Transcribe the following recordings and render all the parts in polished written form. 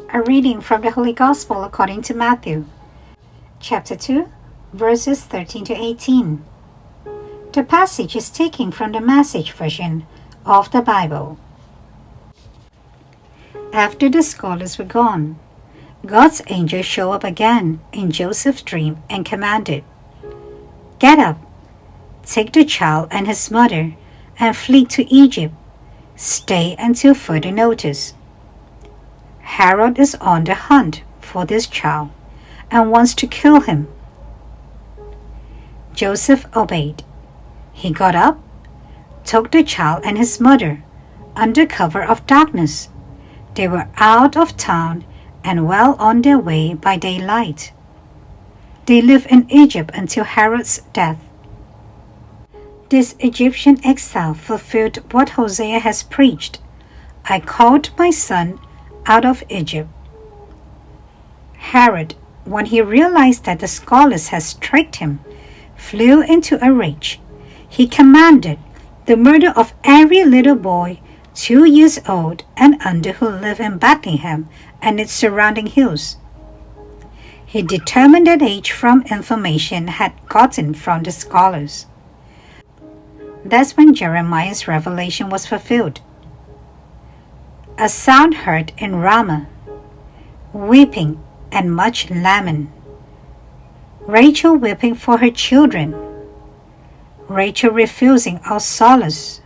A reading from the Holy Gospel according to Matthew, chapter 2, verses 13 to 18. The passage is taken from the Message version of the Bible. After the scholars were gone, God's angel showed up again in Joseph's dream and commanded, "Get up, take the child and his mother, and flee to Egypt. Stay until further notice. Herod is on the hunt for this child and wants to kill him." Joseph obeyed. He got up, took the child and his mother, under cover of darkness. They were out of town and well on their way by daylight. They lived in Egypt until Herod's death. This Egyptian exile fulfilled what Hosea has preached. "I called my son out of Egypt." Herod, when he realized that the scholars had tricked him, flew into a rage. He commanded the murder of every little boy 2 years old and under who lived in Bethlehem and its surrounding hills. He determined that age from information had gotten from the scholars. That's when Jeremiah's revelation was fulfilled. A sound heard in Ramah, weeping and much lament. Rachel weeping for her children. Rachel refusing our solace.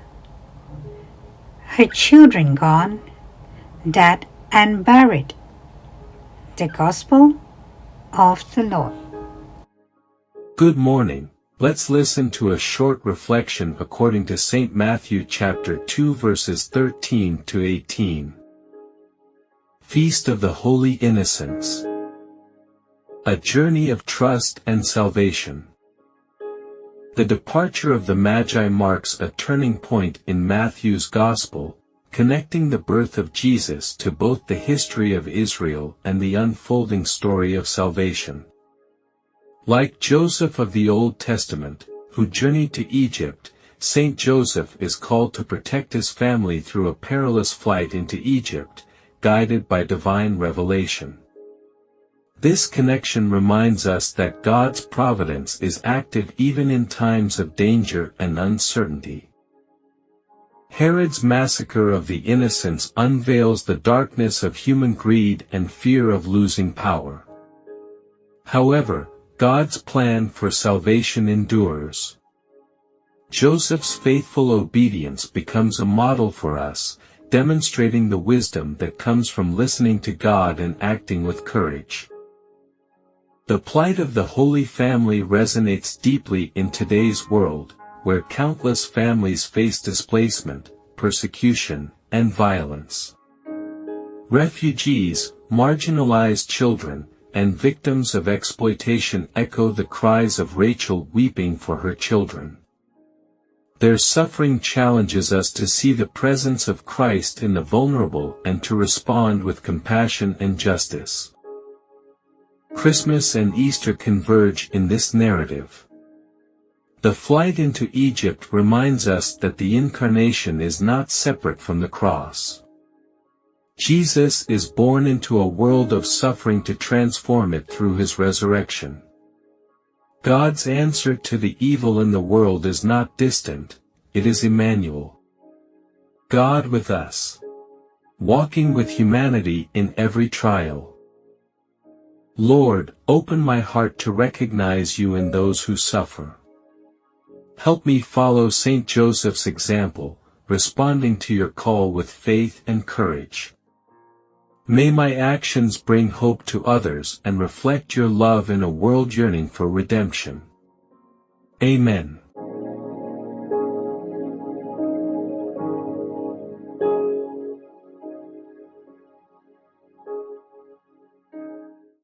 Her children gone, dead and buried. The Gospel of the Lord. Good morning. Let's listen to a short reflection according to St. Matthew chapter 2 verses 13 to 18. Feast of the Holy Innocents. A journey of trust and salvation. The departure of the Magi marks a turning point in Matthew's Gospel, connecting the birth of Jesus to both the history of Israel and the unfolding story of salvation. Like Joseph of the Old Testament, who journeyed to Egypt, Saint Joseph is called to protect his family through a perilous flight into Egypt, guided by divine revelation. This connection reminds us that God's providence is active even in times of danger and uncertainty. Herod's massacre of the innocents unveils the darkness of human greed and fear of losing power. However, God's plan for salvation endures. Joseph's faithful obedience becomes a model for us, demonstrating the wisdom that comes from listening to God and acting with courage. The plight of the Holy Family resonates deeply in today's world, where countless families face displacement, persecution, and violence. Refugees, marginalized children, and victims of exploitation echo the cries of Rachel weeping for her children. Their suffering challenges us to see the presence of Christ in the vulnerable and to respond with compassion and justice. Christmas and Easter converge in this narrative. The flight into Egypt reminds us that the Incarnation is not separate from the cross. Jesus is born into a world of suffering to transform it through his resurrection. God's answer to the evil in the world is not distant, it is Emmanuel. God with us. Walking with humanity in every trial. Lord, open my heart to recognize you in those who suffer. Help me follow Saint Joseph's example, responding to your call with faith and courage. May my actions bring hope to others and reflect your love in a world yearning for redemption. Amen.